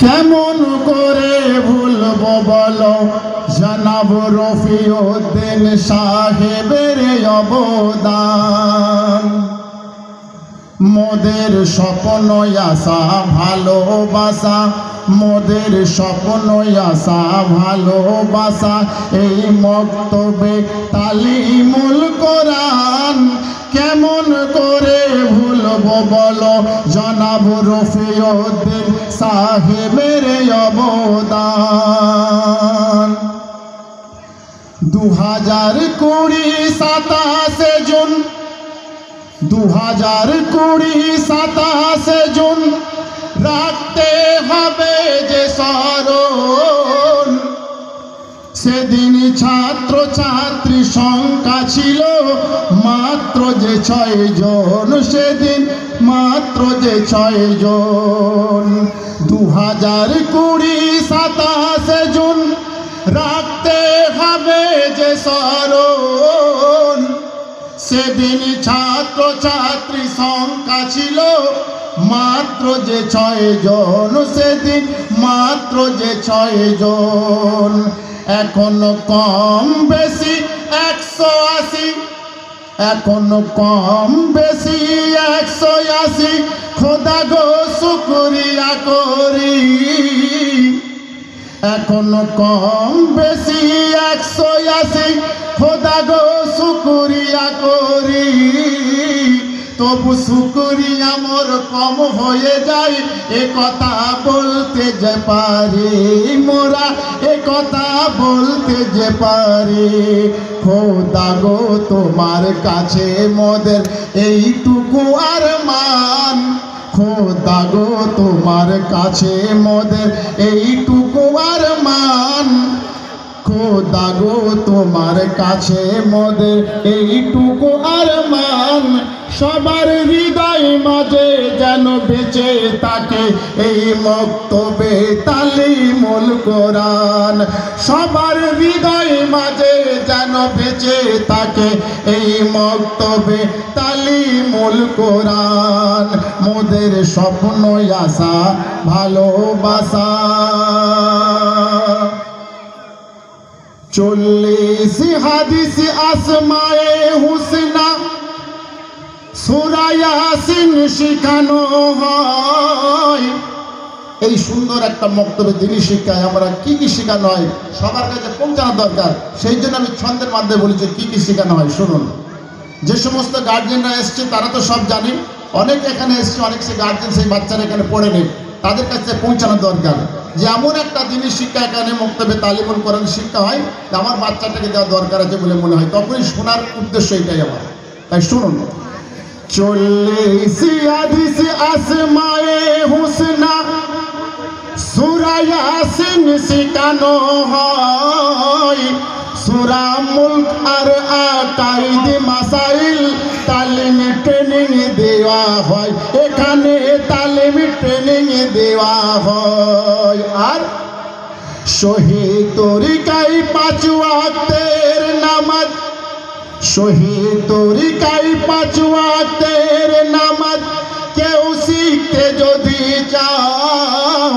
কেমন করে ভুলবো বলো জনাব রফিউদ্দিন সাহেবের অবদান। মোদের স্বপ্ন আশা ভালোবাসা, মোদের স্বপ্ন আশা ভালোবাসা, এই মক্তবে তালিমুল কোরআন। কেমন করে ভুলবো বলো জনাব রফিউদ্দিন সাহেবের অবদান। 2020 27 জুন, 2020 27 জুন রাখতে হবে যে স্মরণ। সেদিন ছাত্র ছাত্রী সংখ্যা ছিল মাত্র যে 6 জন, সেদিন মাত্র যে 6 জন। 2020 27 জুন রাখতে হবে যে স্মরণ। সেদিন ছাত্র ছাত্রী সংখ্যা ছিল মাত্র যে 6 জন, সেদিন মাত্র যে 6 জন। এখনো কম বেশি 180, এখনো কম বেশি 180, খোদা গো শুকরিয়া করি। এখনো কম বেশি 180, খোদা গো শুকরিয়া করি। তবু শুকরিয়া মোর কম হয়ে যায়, এ কথা বলতে যে পারি মোরা, এ কথা বলতে যে পারি। খোদা গো তোমার কাছে মোদের এইটুকু আরমান, খোদা গো তোমার কাছে মোদের এইটুকু আরমান। খোদা গো তোমার কাছে মোদের এইটুকু আরমান। সবার হৃদয় মাঝে যেন বেঁচে থাকে এই মক্তবে তালিমুল কোরআন। সবার হৃদয় মাঝে যেন বেঁচে থাকে এই মক্তবে তালিমুল কোরআন। মোদের স্বপ্ন আশা ভালোবাসা। 40 হাদিস আসমায়ে হুসনা সূরা ইয়াসিন শিখানো হয়। এই সুন্দর একটা মক্তবে দিনী শিক্ষায় আমরা কি কি শেখানো হয় সবার কাছে পৌঁছানো দরকার। সেই জন্য আমি ছন্দের মাধ্যমে বলেছি কি কি শেখানো হয় শুনুন। যে সমস্ত গার্জিয়ানরা এসছে তারা তো সব জানে, অনেক এখানে এসছে, অনেক সে গার্জিয়ান সেই বাচ্চারা এখানে পড়ে নেই, তাদের কাছে পৌঁছানো দরকার যে এমন একটা দিনী শিক্ষা এখানে মক্তবে তালিমুল কোরআন শিক্ষা হয়, আমার বাচ্চাটাকে দেওয়া দরকার আছে বলে মনে হয়। তখনই শোনার উদ্দেশ্য এটাই আমার। তাই শুনুন। 40 হাদিস আসমায়ে হুসনা সূরা ইয়াসিন শিখানো হয়। সূরা মুলক আর আকাইদ মাসাইল তালিম ট্রেনিং দেওয়া হয়, এখানে তালিম ট্রেনিং দেওয়া হয়। আর সহি তরিকায় 5 ওয়াক্তের নামাজ, সহি তরিকায় 5 ওয়াক্তের নামাজ কেউ শিখতে যদি চাও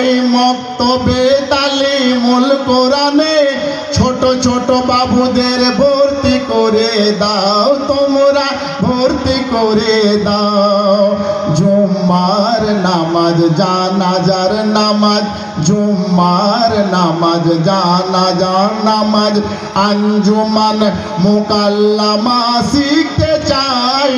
এই মক্তবে তালিমুল কোরআনে ছোট ছোট বাবুদের ভর্তি করে দাও, তোমরা ভর্তি করে দাও। জুম্মার নামাজ, জানাজার নামাজ, জুম্মার নামাজ, জানাজার নামাজ, আঞ্জুমান মুকাল্লামা শিখতে চাই।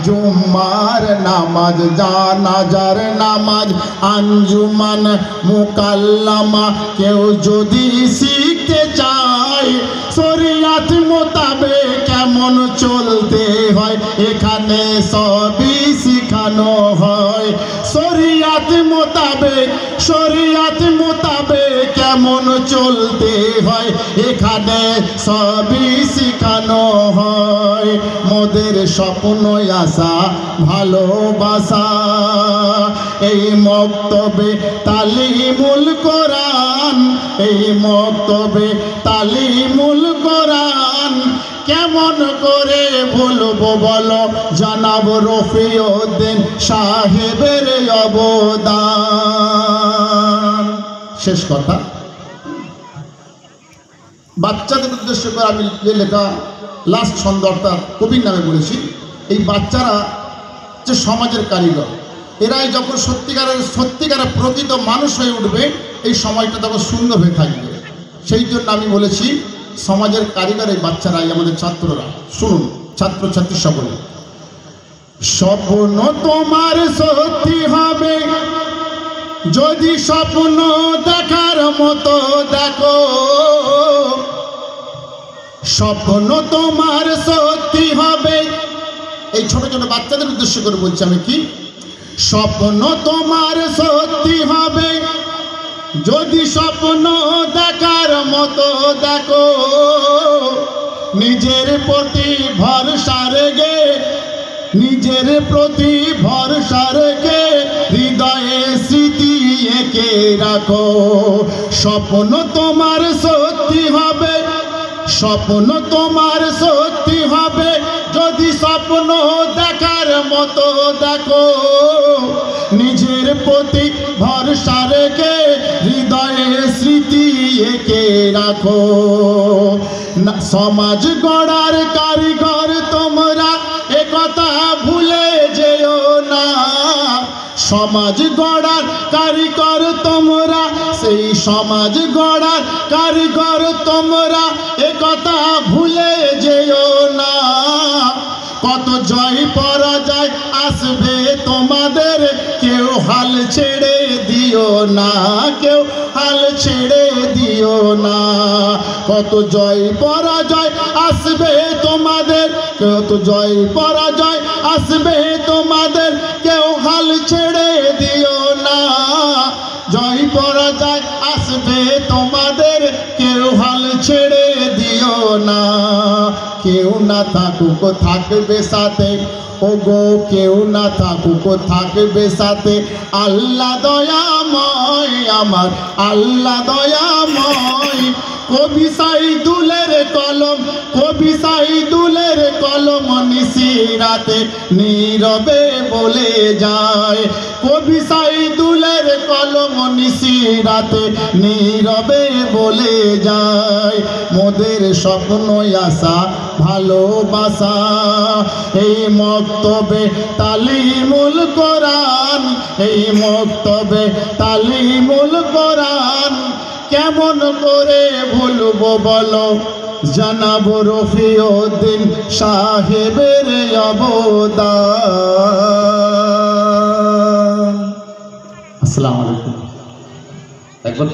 জুম্মার নামাজ, জানাজার নামাজ, আঞ্জুমান মুকাল্লামা কেউ যদি শিখতে চায়, শরিয়াত মোতাবেক কেমন চলতে হয় এখানে সবই শিখানো হয়। শরিয়াত মোতাবেক, শরিয়াত মোতাবেক কেমন চলতে হয় এখানে সবই শিখানো হয়। মোদের স্বপ্ন আশা ভালোবাসা এই মক্তবে তালিমুল কোরআন, এই মক্তবে তালিমুল কোরআন। কেমন করে বলবো বলো জনাব রফিউদ্দিন সাহেবের অবদান। শেষ কথা, বাচ্চাদের উদ্দেশ্য করে আমি যে লেখা লাস্ট সন্দর্ভটা কবির নামে বলেছি, এই বাচ্চারা যে সমাজের কারিগর, এরাই যখন সত্যিকারের প্রকৃত মানুষ হয়ে উঠবে, এই সময়টা তখন সুন্দর হয়ে থাকবে। সেই জন্য আমি বলেছি সমাজের কারিগর এই বাচ্চারাই, আমাদের ছাত্ররা। শুনুন ছাত্রছাত্রী সকলে, স্বপ্ন তোমার সত্যি হবে যদি স্বপ্ন দেখার মতো দেখো, স্বপ্ন তোমার সত্যি হবে। এই ছোট ছোট বাচ্চাদের উদ্দেশ্য করে বলছি আমি, কি স্বপ্ন তোমার সত্যি হবে যদি স্বপ্ন দেখার মতো দেখো, নিজের প্রতি ভরসা রেখে, নিজের প্রতি ভরসা রেখে হৃদয়ে স্মৃতি এঁকে রাখো। স্বপ্ন তোমার সত্যি হবে, স্বপ্ন তোমার সত্যি হবে যদি স্বপ্ন দেখার মতো দেখো, নিজের প্রতি ভরসা রেখে হৃদয়ে স্মৃতি এঁকে রাখো। সমাজ গড়ার কারিগর তোমরা, একথা ভুলে যেও না। সমাজ গড়ার কারিগর তোমরা, সেই সমাজ গড়ার কারিগর তোমরা, একথা ভুলে যেও না। কত জয় পরাজয় আসবে তোমাদের, কেউ হাল ছেড়ে দিও না, কেউ হাল ছেড়ে দিও না। কত জয় পরাজয় আসবে তোমাদের, কত জয় পরাজয় আসবে তোমাদের, কেউ হাল ছেড়ে দিও না। জয় পরাজয় আসবে তোমাদের, কেউ হাল ছেড়ে দিও না। কেউ না থাকুক থাকবে সাথে, ও গো কেউ না থাকুক থাকবে সাথে, আল্লাহ দয়াময় আমার আল্লাহ দয়াময়। কবি সাইদুলের কলম, কবি সাইদুলের কলম নিশিরাতে নীরবে বলে যায়, কবি সাইদুলের কলম নিশিরাতে নীরবে বলে যায়। মোদের স্বপ্ন আশা ভালোবাসা, এই মক্তবে তালিমুল কোরআন, এই মক্তবে তালিমুল কোরআন। কেমন করে ভুলবো বলো জনাব রফিউদ্দিন সাহেবের অবদান। আসসালামু আলাইকুম। একবার